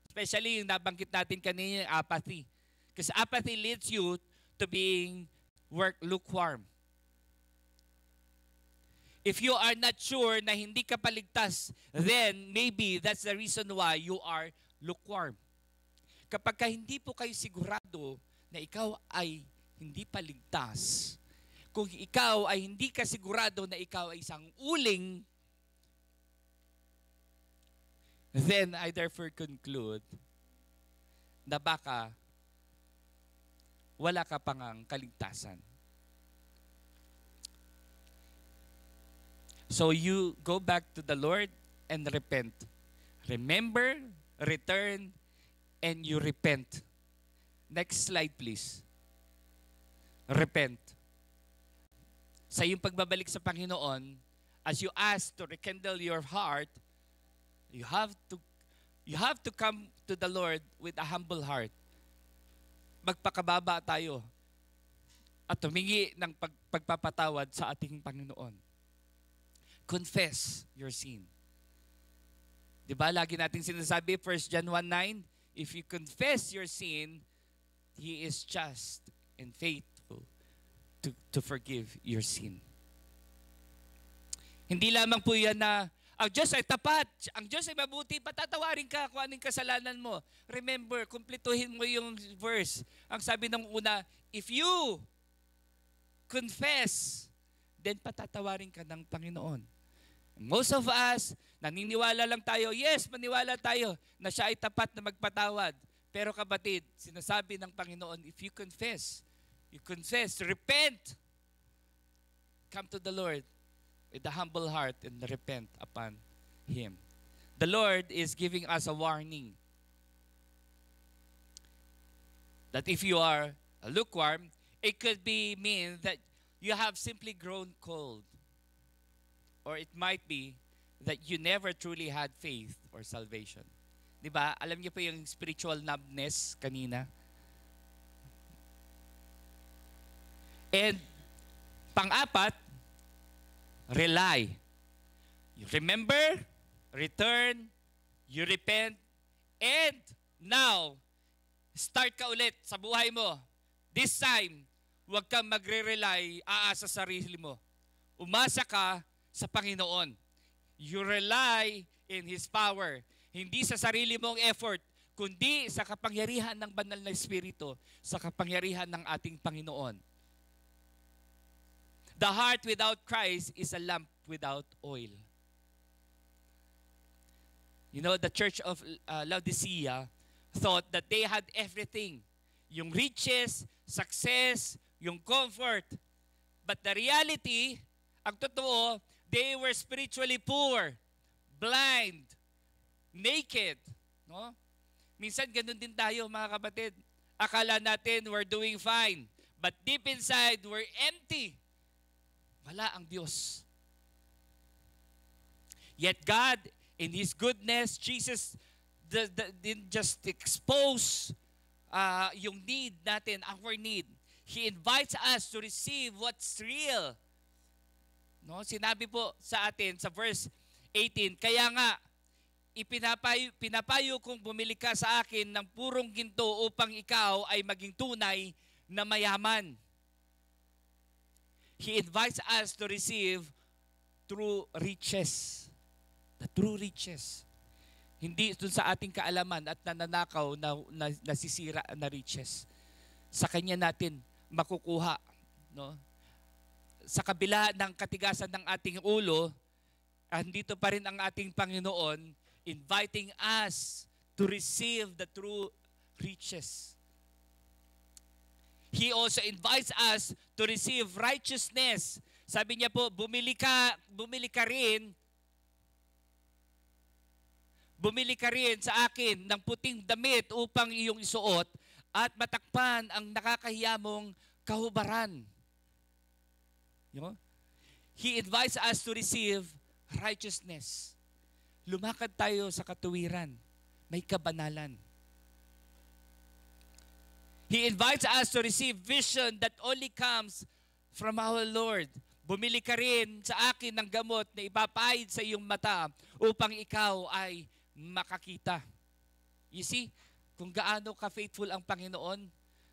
Especially yung nabanggit natin kanina, yung apathy. Because apathy leads you to being lukewarm. If you are not sure na hindi ka paligtas, then maybe that's the reason why you are lukewarm. Kapag hindi po kayo sigurado na ikaw ay hindi paligtas, kung ikaw ay hindi ka sigurado na ikaw ay isang uling, then I therefore conclude na baka wala ka pang kaligtasan. So you go back to the Lord and repent. Remember, return, and you repent. Next slide, please. Repent. Sa iyong pagbabalik sa Panginoon, as you ask to rekindle your heart, you have to come to the Lord with a humble heart. Magpakababa tayo at humingi ng pagpapatawad sa ating Panginoon. Confess your sin. Diba, lagi natin sinasabi, 1 John 1:9, if you confess your sin, He is just and faithful to forgive your sin. Hindi lamang po yan na ang Diyos ay tapat, ang Diyos ay mabuti, patatawarin ka kung anong kasalanan mo. Remember, kumpletuhin mo yung verse. Ang sabi ng una, if you confess, then patatawarin ka ng Panginoon. Most of us, naniniwala lang tayo, yes, maniwala tayo na siya ay tapat na magpatawad. Pero kapatid, sinasabi ng Panginoon, if you confess, repent, come to the Lord with a humble heart and repent upon Him. The Lord is giving us a warning that if you are lukewarm, it could mean that you have simply grown cold. Or it might be that you never truly had faith or salvation. Diba? Alam niyo po yung spiritual numbness kanina? And pang-apat, rely. You remember, return, you repent, and now, start ka ulit sa buhay mo. This time, huwag kang magre-rely, aasa sa sarili mo. Umasa ka sa Panginoon. You rely in His power. Hindi sa sarili mong effort, kundi sa kapangyarihan ng banal na Espiritu, sa kapangyarihan ng ating Panginoon. The heart without Christ is a lamp without oil. You know, the church of Laodicea thought that they had everything. Yung riches, success, yung comfort. But the reality, ang totoo, they were spiritually poor, blind, naked. No? Minsan ganun din tayo mga kapatid. Akala natin we're doing fine. But deep inside, we're empty. Wala ang Diyos. Yet God, in His goodness, Jesus didn't just expose yung need natin, our need. He invites us to receive what's real. No, sinabi po sa atin sa verse 18, kaya nga pinapayo kong bumili ka sa akin ng purong ginto upang ikaw ay maging tunay na mayaman. He invites us to receive true riches. The true riches. Hindi dun sa ating kaalaman at nananakaw na nasisira na riches. Sa Kanya natin makukuha. No? Sa kabila ng katigasan ng ating ulo, andito pa rin ang ating Panginoon inviting us to receive the true riches. He also invites us to receive righteousness. Sabi niya po, bumili ka rin sa akin ng puting damit upang iyong isuot at matakpan ang nakakahiya mong kahubaran. You know? He invites us to receive righteousness. Lumakad tayo sa katuwiran. May kabanalan. He invites us to receive vision that only comes from our Lord. Bumili ka rin sa akin ng gamot na ipapahid sa iyong mata upang ikaw ay makakita. You see, kung gaano ka-faithful ang Panginoon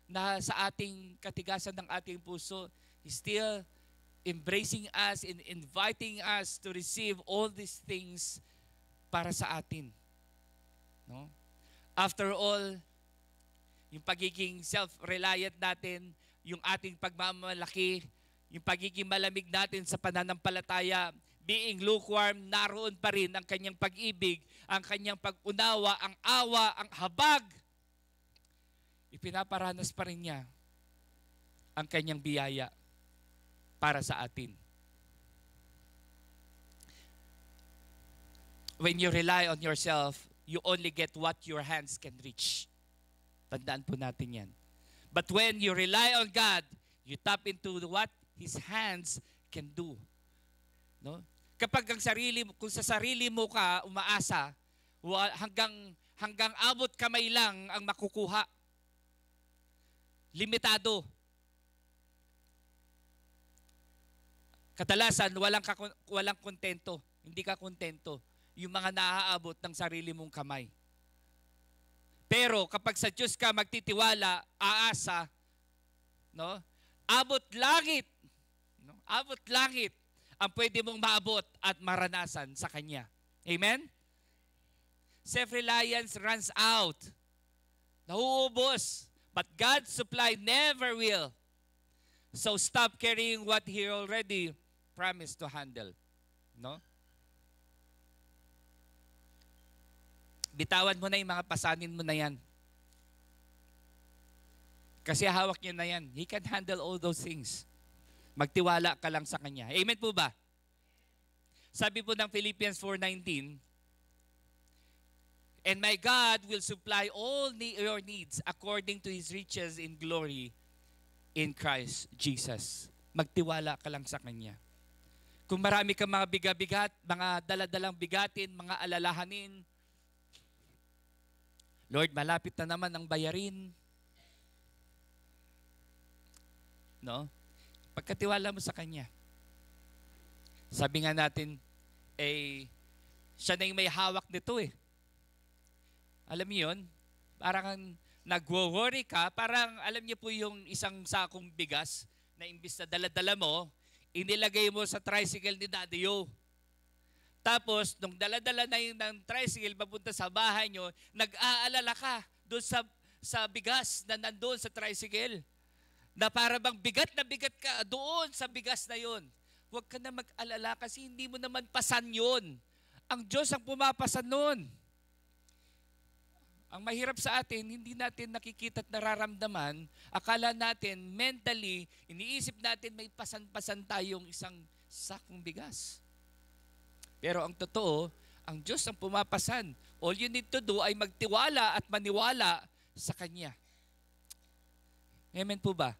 na sa ating katigasan ng ating puso, He's still embracing us and inviting us to receive all these things para sa atin. No? After all, yung pagiging self-reliant natin, yung ating pagmamalaki, yung pagiging malamig natin sa pananampalataya, being lukewarm, naroon pa rin ang Kanyang pag-ibig, ang Kanyang pag-unawa, ang awa, ang habag. Ipinaparanas pa rin niya ang Kanyang biyaya para sa atin. When you rely on yourself, you only get what your hands can reach. Tandaan po natin yan. But when you rely on God, you tap into what His hands can do. No? Kapag kung sa sarili mo ka umaasa, hanggang abot kamay lang ang makukuha. Limitado. Kadalasan, walang kontento. Hindi ka kontento. Yung mga naaabot ng sarili mong kamay. Pero kapag sa Diyos ka magtitiwala, aasa, no? Abot langit. No? Abot langit ang pwede mong maabot at maranasan sa Kanya. Amen? Self-reliance runs out. Nauubos. But God's supply never will. So stop carrying what He already promised to handle. No? Bitawan mo na yung mga pasanin mo na yan. Kasi hawak niya na yan. He can handle all those things. Magtiwala ka lang sa Kanya. Amen po ba? Sabi po ng Philippians 4:19, and my God will supply all your needs according to His riches in glory in Christ Jesus. Magtiwala ka lang sa Kanya. Kung marami kang mga bigabigat, mga daladalang bigatin, mga alalahanin, Lord, malapit na naman ang bayarin. No? Pagkatiwala mo sa Kanya. Sabi nga natin, siya na yung may hawak nito eh. Alam niyo yun? Parang nagwo-worry ka, parang alam niyo po yung isang sakong bigas na imbis na dala-dala mo, inilagay mo sa tricycle ni Daddy O. Tapos, nung dala-dala na yung ng tricycle papunta sa bahay nyo, nag-aalala ka doon sa bigas na nandoon sa tricycle. Na para bang bigat na bigat ka doon sa bigas na yon. Huwag ka na mag-alala kasi hindi mo naman pasan yun. Ang Diyos ang pumapasan nun. Ang mahirap sa atin, hindi natin nakikita at nararamdaman. Akala natin, mentally, iniisip natin may pasan-pasan tayong isang sakong bigas. Pero ang totoo, ang Diyos ang pumapasan. All you need to do ay magtiwala at maniwala sa Kanya. Amen po ba?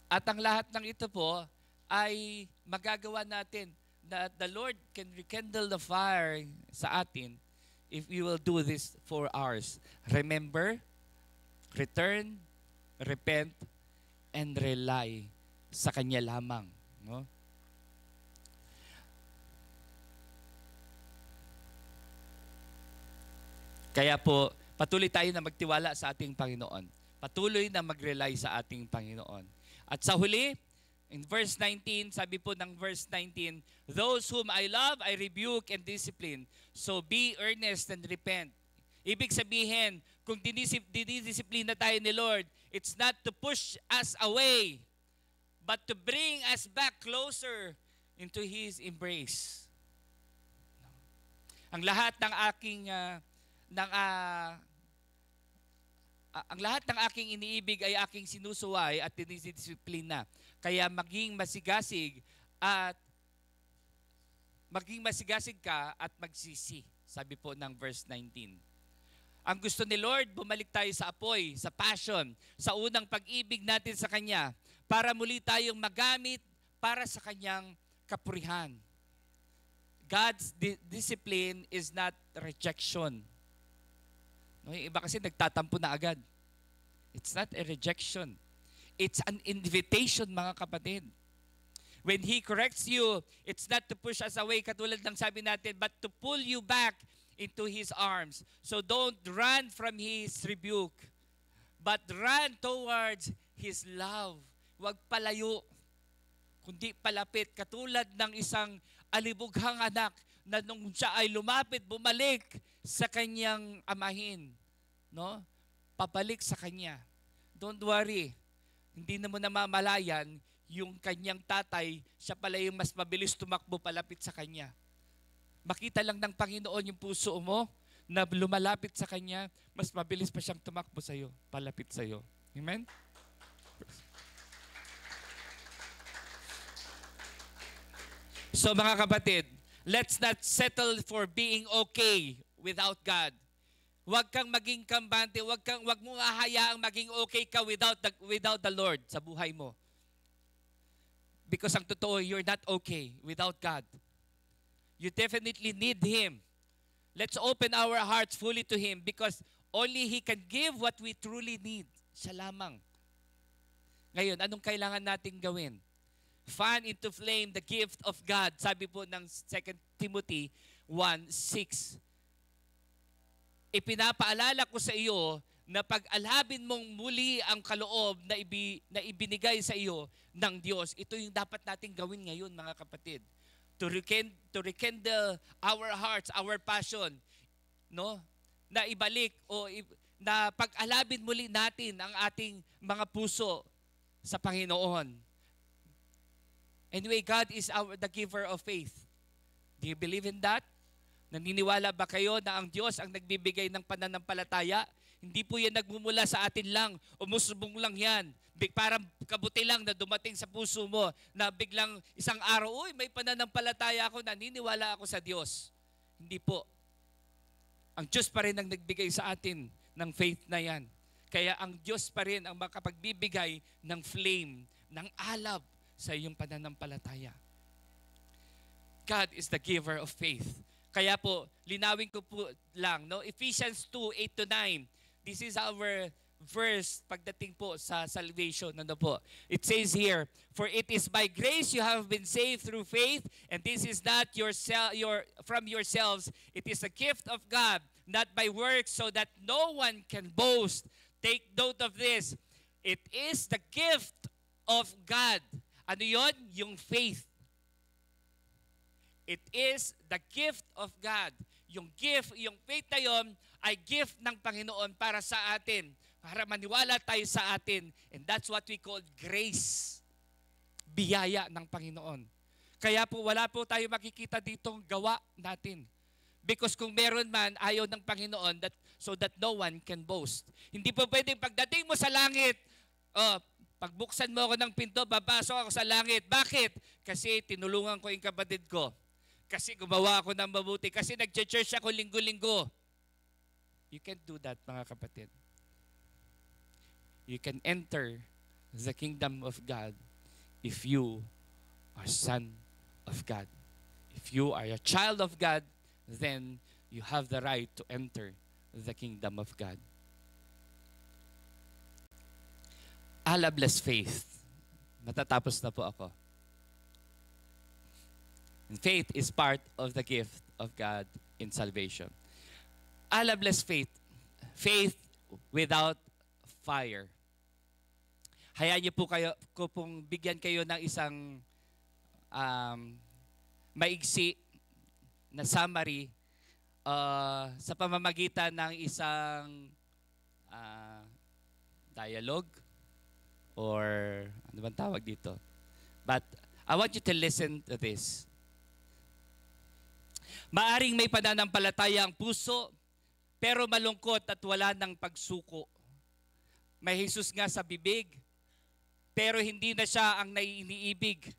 At ang lahat ng ito po ay magagawa natin na the Lord can rekindle the fire sa atin if you will do this 4 hours. Remember, return, repent, and rely sa Kanya lamang. No? Kaya po, patuloy tayo na magtiwala sa ating Panginoon. Patuloy na mag-rely sa ating Panginoon. At sa huli, in verse 19, sabi po ng verse 19, those whom I love, I rebuke and discipline. So be earnest and repent. Ibig sabihin, kung dinidisiplina tayo ni Lord, it's not to push us away, but to bring us back closer into His embrace. Ang lahat ng aking ang lahat ng aking iniibig ay aking sinusuway at dinidisiplina. Kaya maging masigasig ka at magsisi. Sabi po ng verse 19. Ang gusto ni Lord, bumalik tayo sa apoy, sa passion, sa unang pag-ibig natin sa Kanya para muli tayong magamit para sa Kanyang kapurihan. God's discipline is not rejection. No, yung iba kasi nagtatampo na agad. It's not a rejection. It's an invitation, mga kapatid. When He corrects you, it's not to push us away, katulad ng sabi natin, but to pull you back into His arms. So don't run from His rebuke, but run towards His love. Huwag palayo, kundi palapit, katulad ng isang alibughang anak na nung siya ay lumapit, bumalik sa kanyang amahin. No? Pabalik sa kanya. Don't worry. Hindi na mo namamalayan yung kanyang tatay, siya pala yung mas mabilis tumakbo palapit sa kanya. Makita lang ng Panginoon yung puso mo na lumalapit sa Kanya, mas mabilis pa siyang tumakbo sa iyo, palapit sa iyo. Amen? So mga kapatid, let's not settle for being okay without God. Huwag kang maging kambante, huwag mo hahayaang maging okay ka without the Lord sa buhay mo. Because ang totoo, you're not okay without God. You definitely need Him. Let's open our hearts fully to Him because only He can give what we truly need. Siya lamang. Ngayon, anong kailangan nating gawin? Fan into flame the gift of God. Sabi po ng 2 Timothy 1:6. Ipinapaalala ko sa iyo na pag-alhabin mong muli ang kaloob na ibinigay sa iyo ng Diyos. Ito yung dapat nating gawin ngayon, mga kapatid. To rekindle our hearts, our passion, no? Na ibalik na pag-alabin muli natin ang ating mga puso sa Panginoon. Anyway, God is the giver of faith. Do you believe in that? Naniniwala ba kayo na ang Diyos ang nagbibigay ng pananampalataya? Hindi po yan nagmumula sa atin lang, umusubong lang yan. Parang kabuti lang na dumating sa puso mo na biglang isang araw, uy, may pananampalataya ako, naniniwala ako sa Diyos. Hindi po. Ang Diyos pa rin ang nagbigay sa atin ng faith na yan. Kaya ang Diyos pa rin ang makapagbibigay ng flame, ng alab sa iyong pananampalataya. God is the giver of faith. Kaya po, linawin ko po lang, no? Ephesians 2:8-9. This is our verse pagdating po sa salvation. Ano po? It says here, for it is by grace you have been saved through faith, and this is not from yourselves. It is a gift of God, not by works, so that no one can boast. Take note of this. It is the gift of God. Ano yon? Yung faith. It is the gift of God. Yung gift, yung faith na yun, ay gift ng Panginoon para sa atin. Para maniwala tayo sa atin. And that's what we call grace. Biyaya ng Panginoon. Kaya po wala po tayo makikita ditong gawa natin. Because kung meron man, ayaw ng Panginoon so that no one can boast. Hindi po pwedeng pagdating mo sa langit, pagbuksan mo ako ng pinto, babasok ako sa langit. Bakit? Kasi tinulungan ko yung kapatid ko. Kasi gumawa ako ng mabuti. Kasi nag-church ako linggo-linggo. You can't do that, mga kapatid. You can enter the kingdom of God if you are son of God. If you are a child of God, then you have the right to enter the kingdom of God. Alabless faith. Matatapos na po ako. And faith is part of the gift of God in salvation. Alabless faith. Faith without fire. Hayaan niyo po ko pong bigyan kayo ng isang maigsi na summary sa pamamagitan ng isang dialogue or ano bang tawag dito. But I want you to listen to this. Maaring may pananampalataya ang puso, pero malungkot at wala ng pagsuko. May Jesus nga sa bibig, pero hindi na siya ang naiiniibig.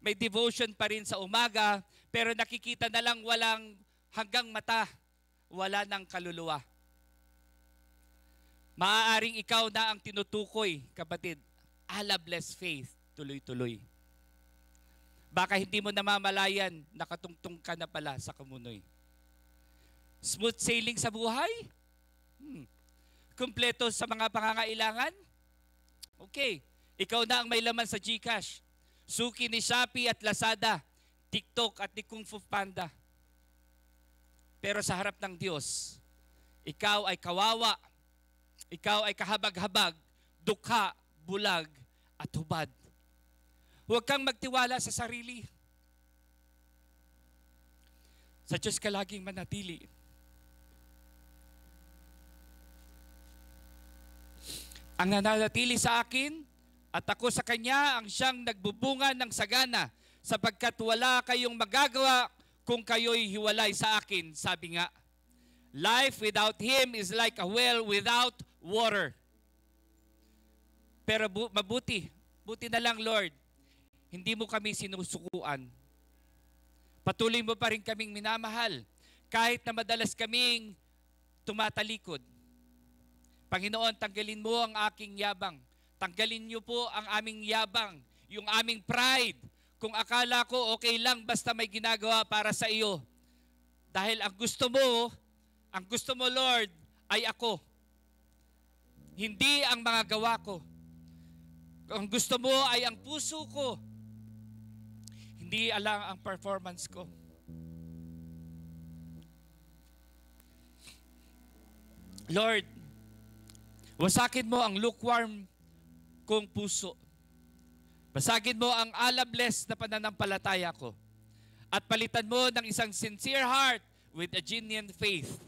May devotion pa rin sa umaga, pero nakikita na lang walang hanggang mata, wala ng kaluluwa. Maaaring ikaw na ang tinutukoy, kapatid. Alabless faith, tuloy-tuloy. Baka hindi mo namamalayan, nakatungtong ka na pala sa kamunoy. Smooth sailing sa buhay? Kumpleto sa mga pangangailangan? Okay, ikaw na ang may laman sa GCash. Suki ni Shopee at Lazada, TikTok at ni Kung Fu Panda. Pero sa harap ng Diyos, ikaw ay kawawa, ikaw ay kahabag-habag, dukha, bulag, at hubad. Huwag kang magtiwala sa sarili. Sa Diyos ka laging manatili. Ang nananatili sa akin at ako sa Kanya ang siyang nagbubunga ng sagana sapagkat wala kayong magagawa kung kayo'y hiwalay sa akin. Sabi nga, life without Him is like a well without water. Pero buti na lang, Lord, hindi mo kami sinusukuan. Patuloy mo pa rin kaming minamahal kahit na madalas kaming tumatalikod. Panginoon, tanggalin mo ang aking yabang. Tanggalin niyo po ang aming yabang, yung aming pride. Kung akala ko okay lang basta may ginagawa para sa iyo. Dahil ang gusto mo, Lord, ay ako. Hindi ang mga gawa ko. Ang gusto mo ay ang puso ko. Hindi alang ang performance ko. Lord, wasakin mo ang lukewarm kong puso. Basagin mo ang alabless na pananampalataya ko. At palitan mo ng isang sincere heart with a genuine faith.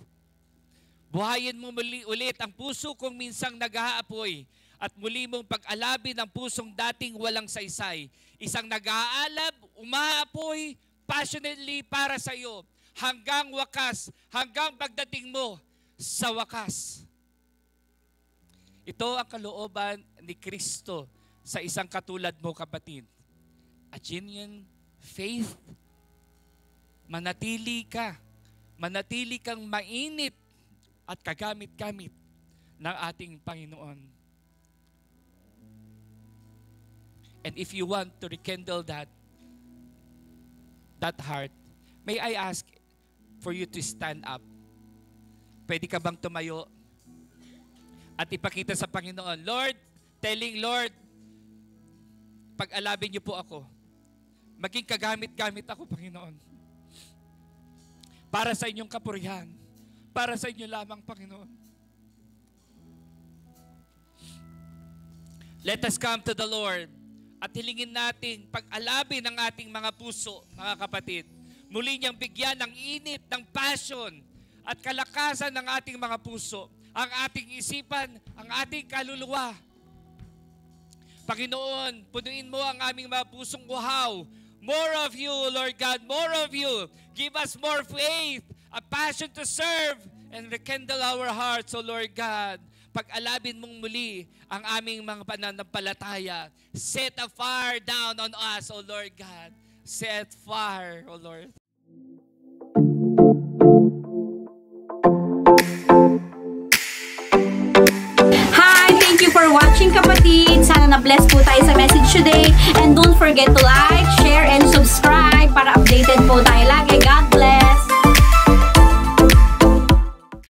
Buhayin mo muli ulit ang puso kong minsang naghahaapoy at muli mong pag-alabin ang pusong dating walang saysay. Isang nag-aalab, umaapoy, passionately para sa iyo hanggang wakas, hanggang pagdating mo sa wakas. Ito ang kalooban ni Kristo sa isang katulad mo, kapatid. A genuine faith. Manatili kang mainit at kagamit-gamit ng ating Panginoon. And if you want to rekindle that heart, may I ask for you to stand up? Pwede ka bang tumayo at ipakita sa Panginoon, Lord, Lord, pag-alabin niyo po ako. Maging kagamit-gamit ako, Panginoon. Para sa inyong kapurihan. Para sa inyo lamang, Panginoon. Let us come to the Lord at hilingin natin pag-alabin ng ating mga puso, mga kapatid. Muli niyang bigyan ng init, ng passion at kalakasan ng ating mga puso, ang ating isipan, ang ating kaluluwa. Panginoon, punuin mo ang aming mga pusong uhaw. More of you, Lord God, more of you. Give us more faith, a passion to serve, and rekindle our hearts, O Lord God. Pag-alabin mong muli ang aming mga pananampalataya. Set a fire down on us, O Lord God. Set fire, O Lord. Hi! Thank you for watching, kapatid. Sana na-bless po tayo sa message today. And don't forget to like, share, and subscribe para updated po tayo lagi. God bless!